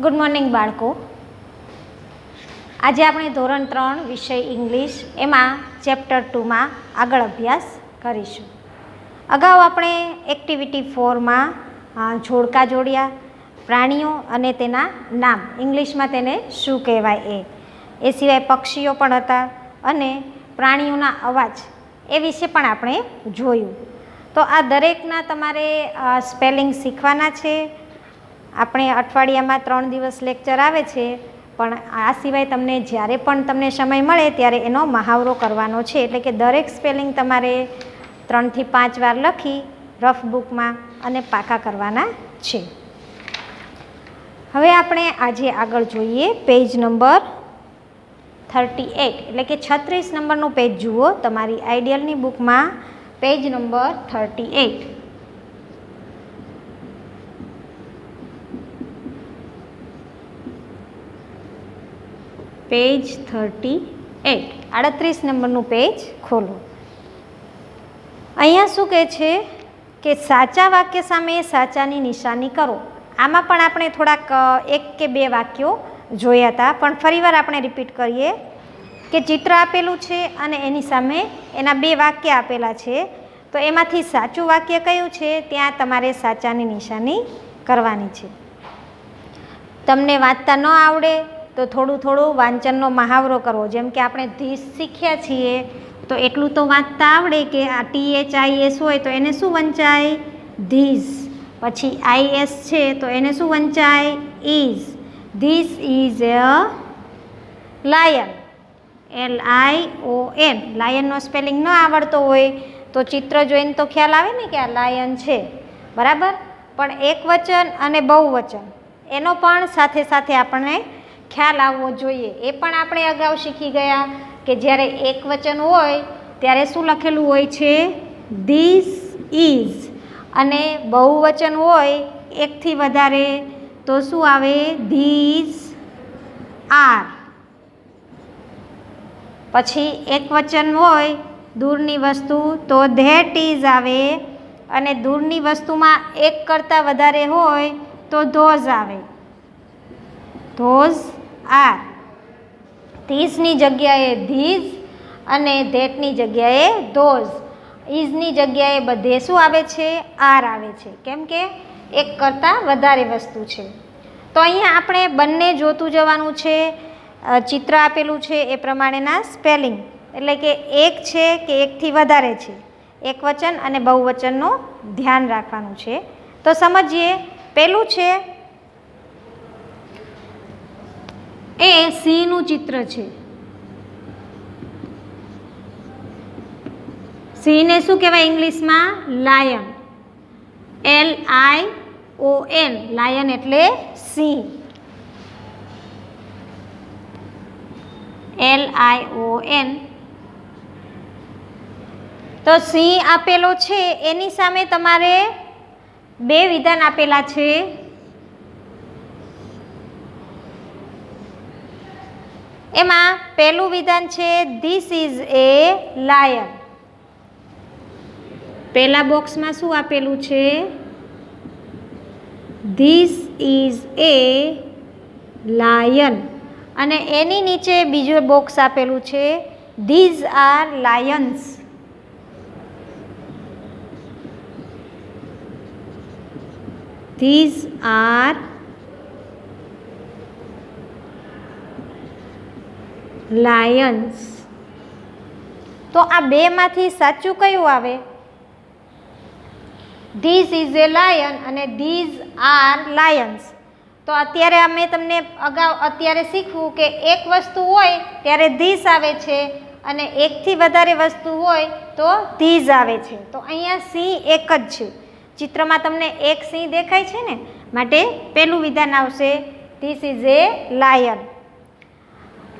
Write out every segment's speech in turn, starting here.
Good morning બાળકો. આજે આપણે ધોરણ 3 વિષય ઇંગ્લિશ એમાં ચેપ્ટર 2માં આગળ અભ્યાસ કરીશું. અગાઉ આપણે એક્ટિવિટી 4માં જોડકા જોડ્યા, પ્રાણીઓ અને તેના નામ, ઇંગ્લિશમાં તેને શું કહેવાય એ સિવાય પક્ષીઓ પણ હતા અને પ્રાણીઓના અવાજ એ વિશે પણ આપણે જોયું. તો આ દરેકના તમારે સ્પેલિંગ શીખવાના છે. આપણે અઠવાડિયામાં 3 દિવસ લેક્ચર આવે છે, પણ આ સિવાય તમને જ્યારે પણ તમને સમય મળે ત્યારે એનો મહાવરો કરવાનો છે. એટલે કે દરેક સ્પેલિંગ તમારે 3 થી 5 વાર લખી રફ બુકમાં અને પાકા કરવાના છે. હવે આપણે આજે આગળ જોઈએ પેજ નંબર 38, એટલે કે 36 નંબરનું પેજ જુઓ તમારી આઈડિયલની બુકમાં. Page number 38. પેજ 38, 38 નંબરનું પેજ ખોલો. અહીંયા શું કહે છે કે સાચા વાક્ય સામે સાચાની નિશાની કરો. આમાં પણ આપણે થોડાક 1 કે 2 વાક્યો જોયા હતા, પણ ફરીવાર આપણે રિપીટ કરીએ કે ચિત્ર આપેલું છે અને એની સામે એના 2 વાક્ય આપેલા છે. તો એમાંથી સાચું વાક્ય કયું છે ત્યાં તમારે સાચાની નિશાની કરવાની છે. તમને વાંચતા ન આવડે તો થોડું વાંચનનો મહાવરો કરવો. જેમ કે આપણે ધીસ શીખ્યા છીએ તો એટલું તો વાંચતા આવડે કે આ THIS હોય તો એને શું વંચાય? ધીસ. પછી IS છે તો એને શું વંચાય? Is. This is a lion. LION. લાયનનો સ્પેલિંગ ન આવડતો હોય તો ચિત્ર જોઈને તો ખ્યાલ આવે ને કે આ લાયન છે, બરાબર. પણ એક વચન અને બહુવચન એનો પણ સાથે સાથે આપણને ખ્યાલ આવવો જોઈએ. એ પણ આપણે અગાઉ શીખી ગયા કે જ્યારે એક વચન હોય ત્યારે શું લખેલું હોય છે? This is. અને બહુવચન હોય એકથી વધારે તો શું આવે? This are. પછી એક વચન હોય દૂરની વસ્તુ તો ધેટ ઇઝ આવે, અને દૂરની વસ્તુમાં એક કરતાં વધારે હોય તો ધોઝ આવે. Those are. ધીસની જગ્યાએ ધીઝ અને ધેટની જગ્યાએ ધોઝ. ઇઝની જગ્યાએ બધે શું આવે છે? આર આવે છે. કેમ કે એક કરતાં વધારે વસ્તુ છે. તો અહીંયા આપણે બંને જોતું જવાનું છે. ચિત્ર આપેલું છે એ પ્રમાણેના સ્પેલિંગ, એટલે કે એક છે કે એકથી વધારે છે, એક વચન અને બહુવચનનું ધ્યાન રાખવાનું છે. તો સમજીએ. પહેલું છે એ સિંહનું ચિત્ર છે. સિંહને શું કહેવાય ઇંગ્લિશમાં? લાયન. LION. લાયન એટલે સિંહ. LION. તો સિંહ આપેલો છે એની સામે તમારે 2 વિધાન આપેલા છે. એમાં પહેલું વિધાન છે ધીસ ઇઝ એ લાયન. પહેલા બોક્સમાં શું આપેલું છે? This is A lion. અને એની નીચે બીજું બોક્સ આપેલું છે these are Lions. These are Lions. તો આ 2માંથી સાચું કયું આવે? ધીસ ઇઝ એ લાયન અને ધીઝ આર લાયન્સ. તો અત્યારે અમે તમને અત્યારે શીખવું કે એક વસ્તુ હોય ત્યારે ધીસ આવે છે અને એકથી વધારે વસ્તુ હોય તો ધીઝ આવે છે. તો અહીંયા સિંહ એક જ છે. ચિત્રમાં તમને એક સિંહ દેખાય છે ને, માટે પહેલું વિધાન આવશે ધીસ ઇઝ એ લાયન.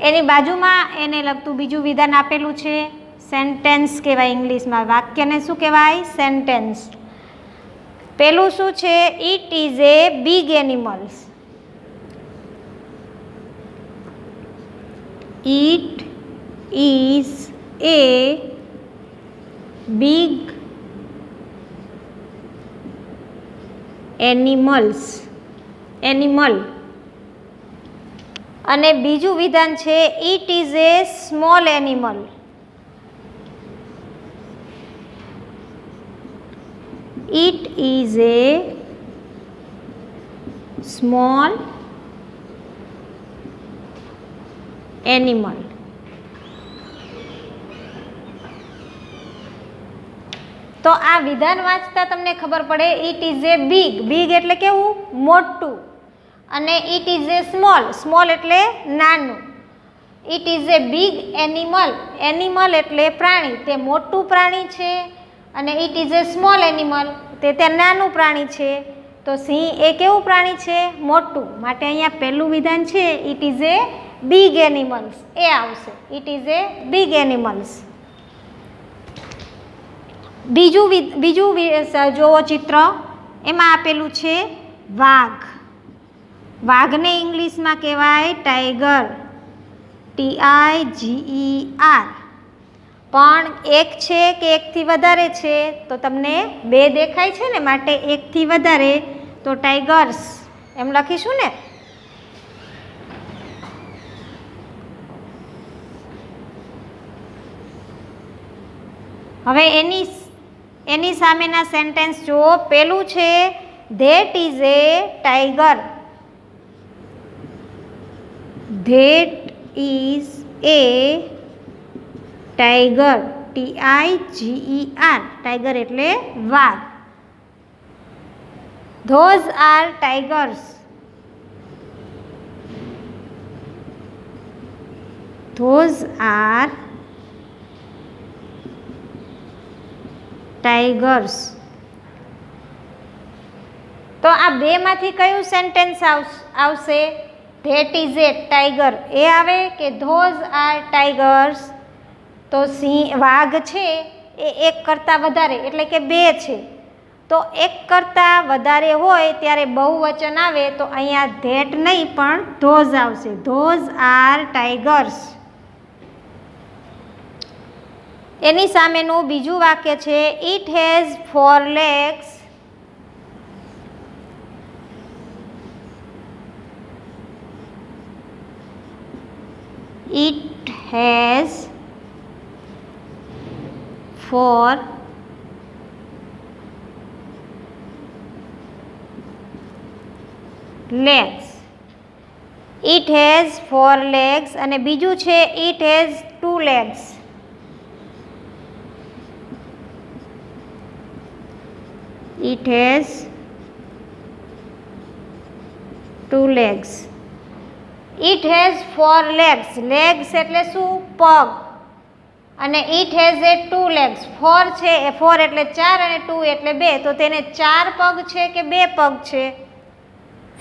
એની બાજુમાં એને લગતું બીજું વિધાન આપેલું છે. સેન્ટેન્સ કહેવાય ઇંગ્લિશમાં. વાક્યને શું કહેવાય? સેન્ટેન્સ. પેલું શું છે? It is a big animals. It is a big animal. અને બીજું વિધાન છે it is A small animal. It is A small animal. તો આ વિધાન વાંચતા તમને ખબર પડે it is a big. Big એટલે કેવું? મોટું. અને it is A small. Small એટલે નાનું. It is a big animal. Animal એટલે પ્રાણી, તે મોટું પ્રાણી છે. અને it is A small animal, તે નાનું પ્રાણી છે. તો સિંહ એ કેવું પ્રાણી છે? મોટું. માટે અહીંયા પહેલું વિધાન છે it is a big animals, a આવશે. It is a big animals. બીજું જોવો ચિત્ર, એમાં આપેલું છે વાઘ. વાઘને ઇંગ્લિશમાં કહેવાય ટાઈગર, TIGER. પણ એક છે કે એકથી વધારે છે? તો તમને બે દેખાય છે ને, માટે એકથી વધારે, તો ટાઈગર્સ એમ લખીશું ને. હવે એની સામેના સેન્ટેન્સ જુઓ. પેલું છે that is A tiger. That is A tiger, TIGER. Tiger એટલે વાઘ. Those are tigers. Those are tigers. તો આ બેમાંથી કયું સેન્ટેન્સ આવશે? ધેટ ઇઝ એ ટાઈગર એ આવે કે ધોઝ આર ટાઈગર્સ? તો વાઘ છે એ એક કરતાં વધારે એટલે કે બે છે. તો એક કરતાં વધારે હોય ત્યારે બહુવચન આવે તો અહીંયા ધેટ નહીં પણ ધોઝ આવશે. Those are tigers. એની સામેનું બીજું વાક્ય છે it has 4 legs. It has 4 legs. It has 4 legs. અને બીજું છે it has 2 legs. It has 2 legs. It has 4 legs. Legs એટલે શું? પગ. અને it has a 2 legs. 4 છે એ 4 એટલે 4 અને 2 એટલે 2. તો તેને 4 પગ છે કે 2 પગ છે?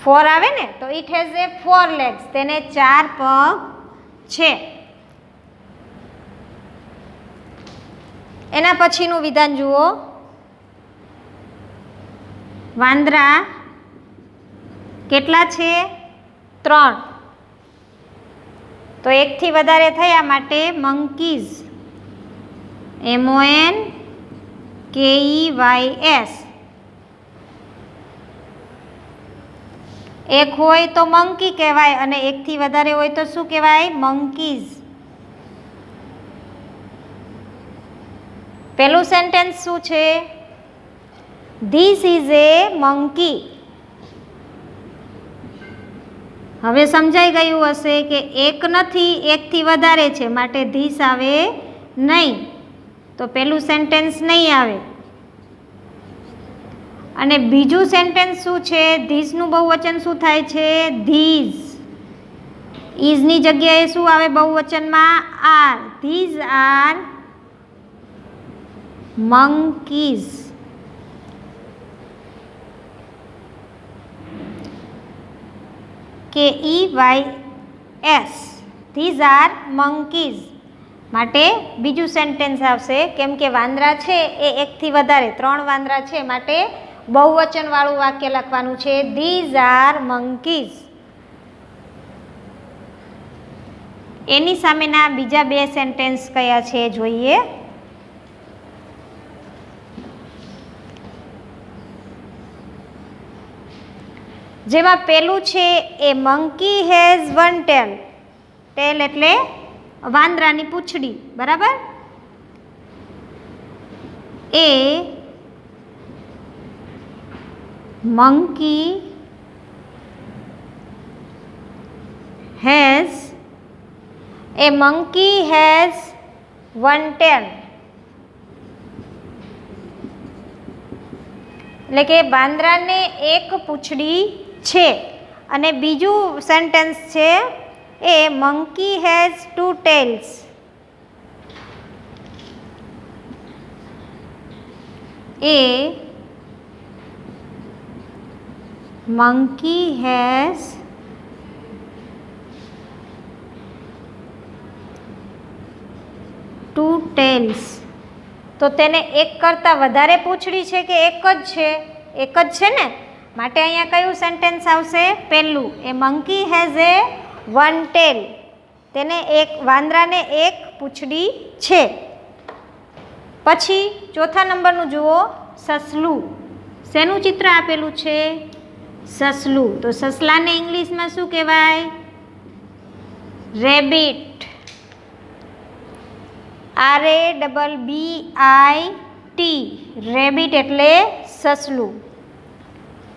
4 આવે ને, તો it has a 4 legs. તેને 4 પગ છે. એના પછીનું વિધાન જુઓ. વાંદરા કેટલા છે? 3. તો એકથી વધારે થયા માટે મંકીઝ, MONKEYS. એક હોય તો મંકી કહેવાય અને એકથી વધારે હોય તો શું કહેવાય? મંકીઝ. પહેલું સેન્ટેન્સ શું છે? This is A monkey. હવે સમજાઈ ગયું હશે કે એક નથી, એકથી વધારે છે, માટે ધીસ આવે નહીં. તો પહેલું સેન્ટેન્સ નહીં આવે. અને બીજું સેન્ટેન્સ શું છે? ધીસનું બહુવચન શું થાય છે? ધીઝ. ઇઝની જગ્યાએ શું આવે બહુવચનમાં? Are. These are monkeys. KEYS. These are monkeys. માટે બીજું સેન્ટેન્સ આવશે. કેમ કે વાંદરા છે એ એકથી વધારે, 3 વાંદરા છે, માટે બહુવચનવાળું વાક્ય લખવાનું છે. This are monkeys. એની સામેના બીજા 2 સેન્ટેન્સ કયા છે જોઈએ. જેમાં પેલું છે એ મંકી હેઝ 1 tail. ટેલ એટલે વાંદરાની પૂંછડી, બરાબર. એ monkey has one tail. એટલે કે વાંદરાને એક પૂંછડી છે. અને બીજું સેન્ટેન્સ છે એ monkey has two tails. A monkey has two tails. તો તેને એક કરતાં વધારે પૂંછડી છે કે એક જ છે? એક જ છે ને, માટે અહીંયા કયું સેન્ટેન્સ આવશે? પહેલું, એ monkey has a one tail. તેને વાંદરાને એક પૂંછડી છે. પછી ચોથા નંબરનું જુઓ, સસલું. શેનું ચિત્ર આપેલું છે? સસલું. તો સસલાને ઇંગ્લિશમાં શું કહેવાય? રેબિટ. RABBIT, રેબિટ એટલે સસલું.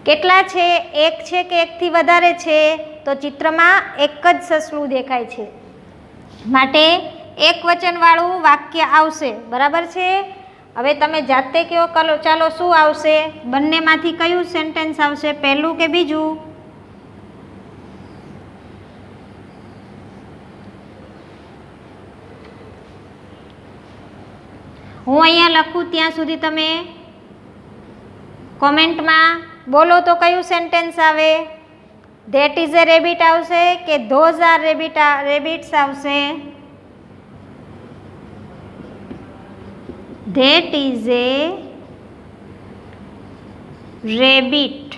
કેટલા છે? એક છે કે એકથી વધારે છે? તો ચિત્રમાં એક જ સસલું દેખાય છે, માટે એક વચનવાળું વાક્ય આવશે, બરાબર છે. હવે તમે જાતે કહો, ચાલો શું આવશે? બંનેમાંથી કયું સેન્ટેન્સ આવશે, પહેલું કે બીજું? હું અહીંયા લખું ત્યાં સુધી તમે કોમેન્ટમાં બોલો તો કયું સેન્ટેન્સ આવે? ધેટ ઇઝ એ રેબિટ આવશે કે ધોઝ આર રેબિટ્સ આવશે? That is a rabbit.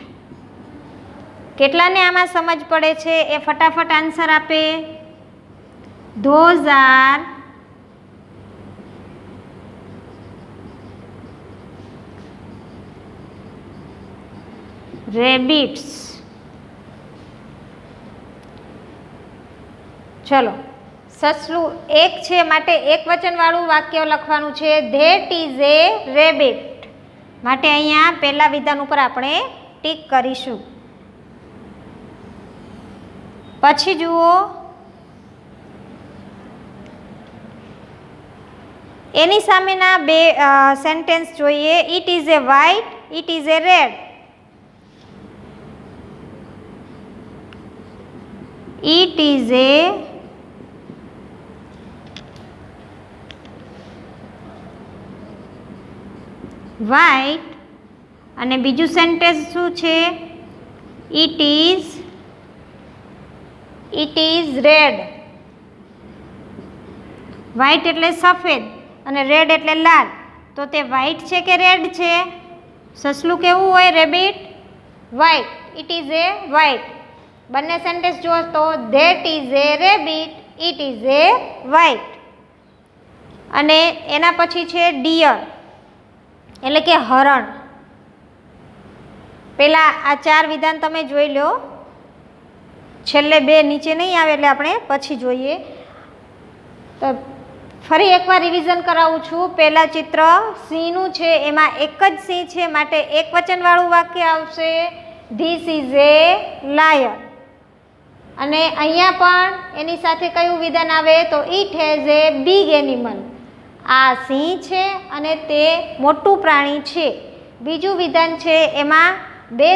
કેટલાને આમાં સમજ પડે છે એ ફટાફટ આન્સર આપે. Those are rabbits. ચલો, સસલું એક છે માટે એક વચનવાળું વાક્ય લખવાનું છે. That is a rabbit. માટે અહીંયા પહેલા વિધાન ઉપર આપણે ટીક કરીશું. પછી જુઓ, એની સામેના બે સેન્ટેન્સ જોઈએ. It is A white, it is A red. It is a white. અને બીજું સેન્ટેન્સ શું છે? It is red. વ્હાઇટ એટલે સફેદ અને રેડ એટલે લાલ. તો તે વ્હાઇટ છે કે રેડ છે? સસલું કેવું હોય? Rabbit white. It is A white. બંને સેન્ટેન્સ જુઓ તો that is a rabbit, it is A white. અને એના પછી છે ડિયર, એટલે કે હરણ. પેલા આ ચાર વિધાન તમે જોઈ લો, છેલ્લે બે નીચે નહીં આવે એટલે આપણે પછી જોઈએ. તો ફરી એકવાર રિવિઝન કરાવું છું. પહેલા ચિત્ર સિંહનું છે, એમાં એક જ સિંહ છે માટે એક વચનવાળું વાક્ય આવશે. This is A lion. અને અહીંયા પણ એની સાથે કયું વિધાન આવે? તો it has a big animal. આ સિંહ છે અને તે મોટું પ્રાણી છે. બીજું વિધાન છે એમાં બે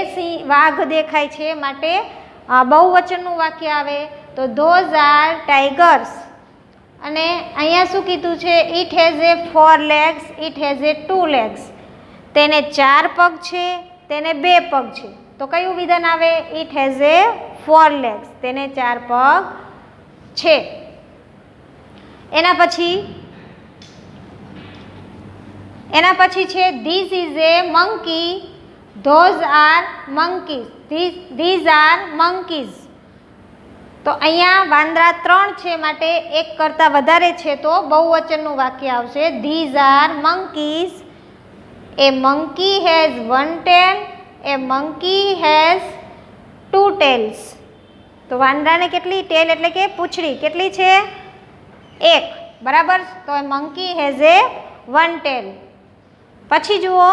વાઘ દેખાય છે માટે બહુવચનનું વાક્ય આવે. તો ધોઝ આર ટાઈગર્સ. અને અહીંયા શું કીધું છે? It has a 4 legs, it has a 2 legs. તેને 4 પગ છે, તેને 2 પગ છે. તો કયું વિધાન આવે? It has a 4 legs. તેને 4 પગ છે. એના પછી છે this is A monkey, those are monkeys. This are monkeys. તો અહીંયા વાંદરા 3 છે માટે એક કરતાં વધારે છે તો બહુવચનનું વાક્ય આવશે. This are monkeys. A monkey has 1 tail, A monkey has 2 tails. તો વાંદરાને કેટલી ટેલ એટલે કે પૂંછડી કેટલી છે? 1, બરાબર. તો મંકી હેઝ એ 1 ટેલ. પછી જુઓ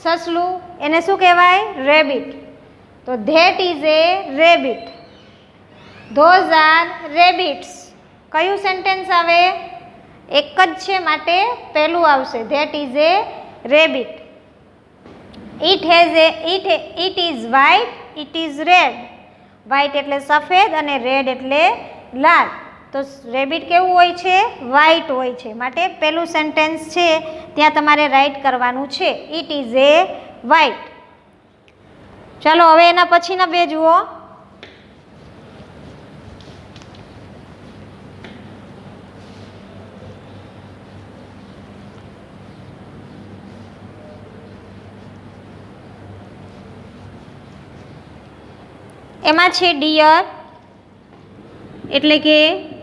સસલું, એને શું કહેવાય? રેબિટ. તો that is a rabbit. Those are rabbits. કયું સેન્ટેન્સ આવે? એક જ છે માટે પહેલું આવશે, that is a rabbit. It is white, it is red. White એટલે સફેદ અને રેડ એટલે લાલ. તો રેબિટ કેવું હોય છે? વ્હાઇટ હોય છે. માટે પહેલું સેન્ટેન્સ છે ત્યાં તમારે રાઇટ કરવાનું છે, ઇટ ઇઝ એ વ્હાઇટ. ચાલો હવે એના પછીના બે જુઓ. એમાં છે ડિયર, એટલે કે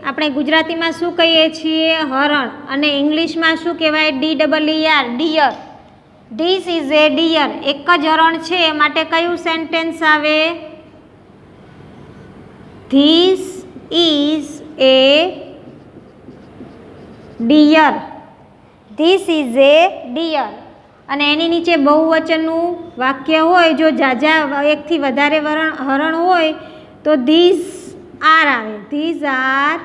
આપણે ગુજરાતીમાં શું કહીએ છીએ? હરણ. અને ઇંગ્લિશમાં શું કહેવાય? DEER, deer. This is a deer. એક જ હરણ છે માટે કયું સેન્ટેન્સ આવે? This is a deer. This is a deer. અને એની નીચે બહુવચનનું વાક્ય હોય, જો ઝાઝા એકથી વધારે હરણ હોય તો ધીસ આર આવે. These are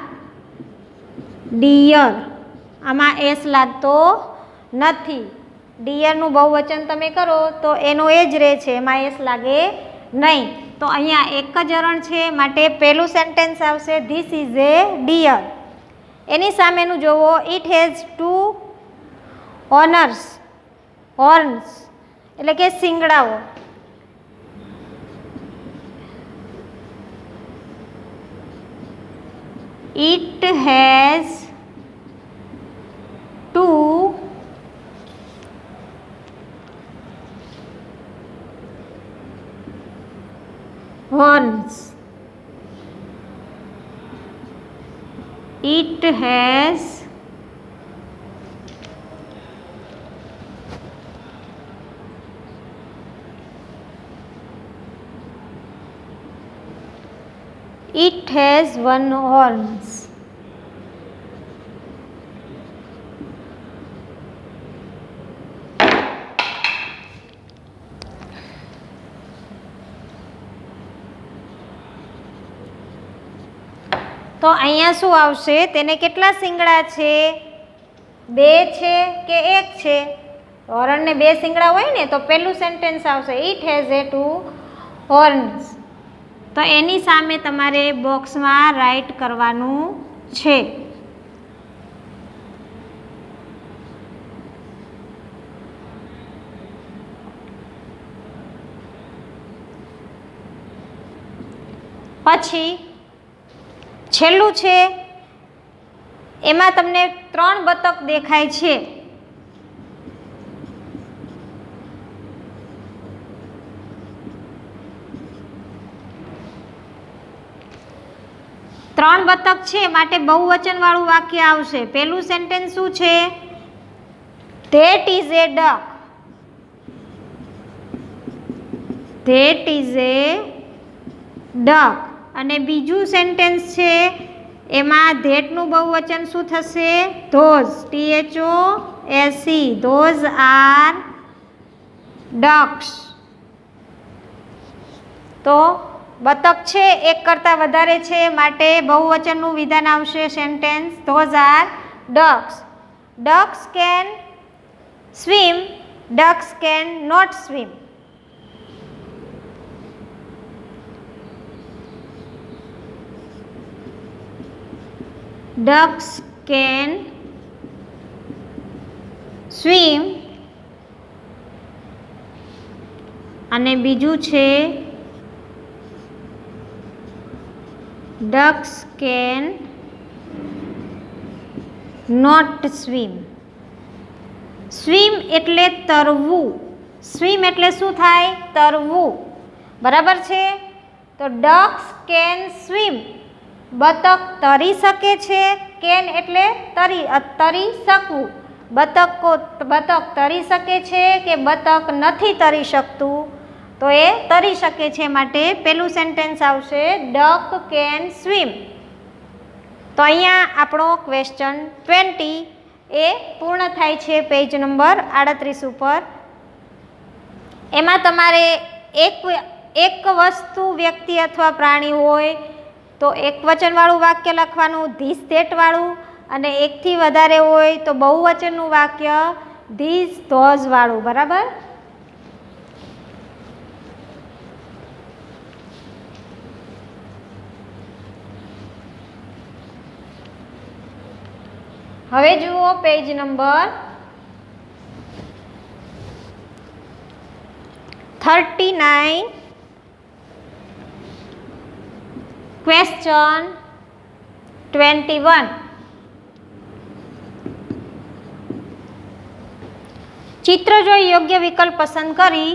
deer. આમાં એસ લાગતો નથી. ડિયરનું બહુવચન તમે કરો તો એનો એ જ રહે છે, એમાં એસ લાગે નહીં. તો અહીંયા એક જ હરણ છે માટે પહેલું સેન્ટેન્સ આવશે ધીસ ઇઝ એ ડિયર. એની સામેનું જોવો, ઇટ હેઝ 2 હોર્ન્સ એટલે કે શિંગડાઓ. It has 2 horns. It has It has 1 horns. તો અહીંયા શું આવશે? તેને કેટલા શિંગડા છે? 2 છે કે 1 છે? હરણને 2 શિંગડા હોય ને તો પહેલું સેન્ટેન્સ આવશે ઇટ હેઝ એ 2 હોર્ન્સ. તો એની સામે તમારે બોક્સમાં રાઇટ કરવાનું છે. પછી છેલ્લું છે, એમાં તમને 3 બતક દેખાય છે. ત્રણ બતક છે માટે બહુવચન વાળું વાક્ય આવશે. પહેલું સેન્ટેન્સ શું છે? That is A duck. That is A duck. અને બીજું સેન્ટેન્સ છે એમાં ધેટનું બહુવચન શું થશે? Those. THOSE. Those are ducks. તો બતક છે એક કરતાં વધારે છે માટે બહુવચનનું વિધાન આવશે sentence those are ducks. Ducks can swim, ducks can not swim. Ducks can swim. અને બીજું છે ducks can not swim. Swim એટલે તરવું. સ્વિમ એટલે શું થાય? તરવું. બરાબર છે? તો ડક્સ કેન સ્વિમ. બતક તરી શકે છે. કેન એટલે તરી શકવું. બતક તરી શકે છે કે બતક નથી તરી શકતું? તો એ તરી શકે છે, માટે પેલું સેન્ટેન્સ આવશે ડક કેન સ્વિમ. તો અહીંયા આપણો ક્વેશ્ચન 20 એ પૂર્ણ થાય છે પેજ નંબર 38 ઉપર. એમાં તમારે એક વસ્તુ, વ્યક્તિ અથવા પ્રાણી હોય તો એક વચનવાળું વાક્ય લખવાનું, ધીસ ધેટ વાળું, અને એકથી વધારે હોય તો બહુવચનનું વાક્ય ધીસ ધોઝ વાળું. બરાબર. હવે જુઓ પેજ નંબર 39, ક્વેશ્ચન 21. ચિત્ર જોઈ યોગ્ય વિકલ્પ પસંદ કરી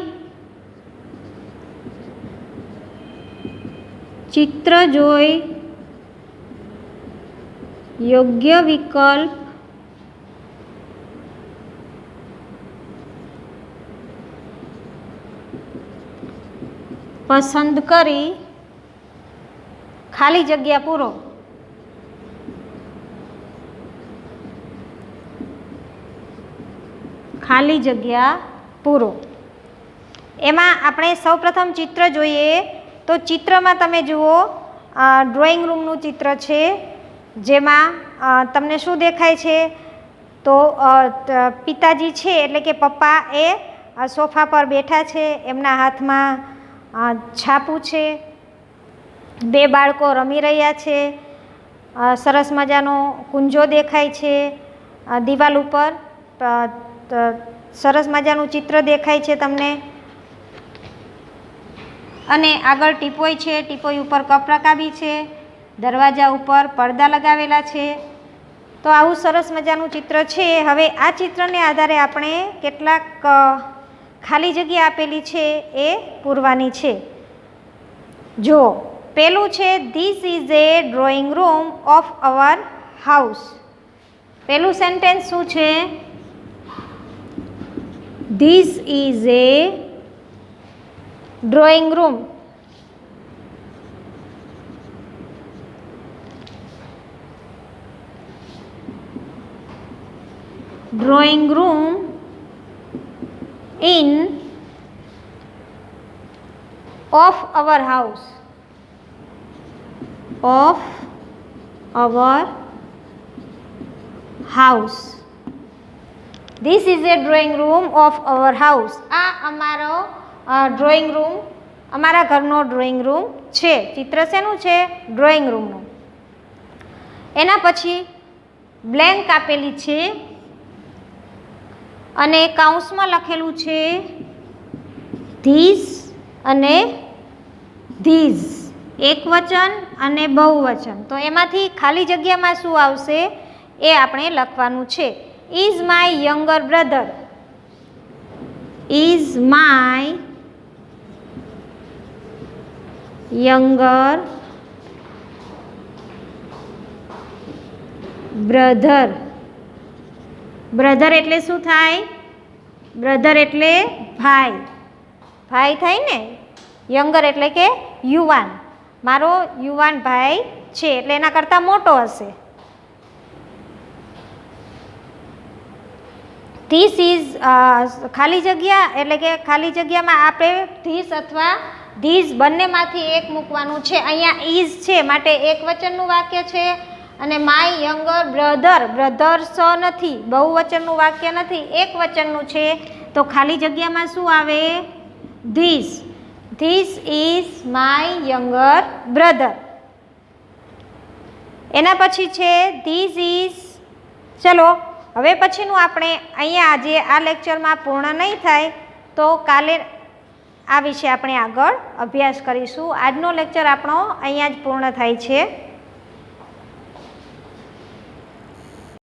ચિત્ર જોઈ યોગ્ય વિકલ્પ પસંદ કરી ખાલી જગ્યા પૂરો. ખાલી જગ્યા પૂરો. એમાં આપણે સૌપ્રથમ ચિત્ર જોઈએ. તો ચિત્રમાં તમે જુઓ ડ્રોઈંગ રૂમનું ચિત્ર છે, જેમાં તમને શું દેખાય છે? તો પિતાજી છે એટલે કે પપ્પા એ સોફા પર બેઠા છે, એમના હાથમાં છાપું છે, બે બાળકો રમી રહ્યા છે, સરસ મજાનો કુંજો દેખાય છે, દિવાલ ઉપર સરસ મજાનું ચિત્ર દેખાય છે તમને, અને આગળ ટીપોઈ છે, ટીપોઈ ઉપર કપ રકાબી છે, દરવાજા ઉપર પડદા લગાવેલા છે. તો આવું સરસ મજાનું ચિત્ર છે. હવે આ ચિત્રને આધારે આપણે કેટલાક ખાલી જગ્યા આપેલી છે એ પૂરવાની છે. જુઓ, પેલું છે this is A drawing room of our house. પેલું સેન્ટેન્સ શું છે? This is A drawing room. Drawing room in of our house. Of our house. This is a drawing room of our house. આ અમારો drawing room, અમારા ઘરનો drawing room છે. ચિત્ર શેનું છે? ડ્રોઈંગ રૂમનું. એના પછી બ્લેન્ક આપેલી છે અને કાઉન્સમાં લખેલું છે ધીસ અને ધીઝ, એક વચન અને બહુવચન. તો એમાંથી ખાલી જગ્યામાં શું આવશે એ આપણે લખવાનું છે. Is my younger brother. Is my younger brother. Brother એટલે શું થાય? બ્રધર એટલે ભાઈ. ભાઈ થાય ને. યંગર એટલે કે યુવાન. મારો યુવાન ભાઈ છે એટલે એના કરતાં મોટો હશે. ધીસ ઇઝ ખાલી જગ્યા એટલે કે ખાલી જગ્યામાં આપણે ધીસ અથવા ધીઝ બંનેમાંથી એક મૂકવાનું છે. અહીંયા ઇઝ છે માટે એક વચનનું વાક્ય છે, અને માય યંગર બ્રધર, બ્રધર્સ નથી, બહુવચનનું વાક્ય નથી, એક વચનનું છે. તો ખાલી જગ્યામાં શું આવે? This. This is my younger brother. એના પછી છે ધીસ ઇઝ. ચલો હવે પછીનું આપણે અહીંયા આજે આ લેક્ચરમાં પૂર્ણ નહીં થાય તો કાલે આ વિશે આપણે આગળ અભ્યાસ કરીશું. આજનો લેક્ચર આપણો અહીંયા જ પૂર્ણ થાય છે.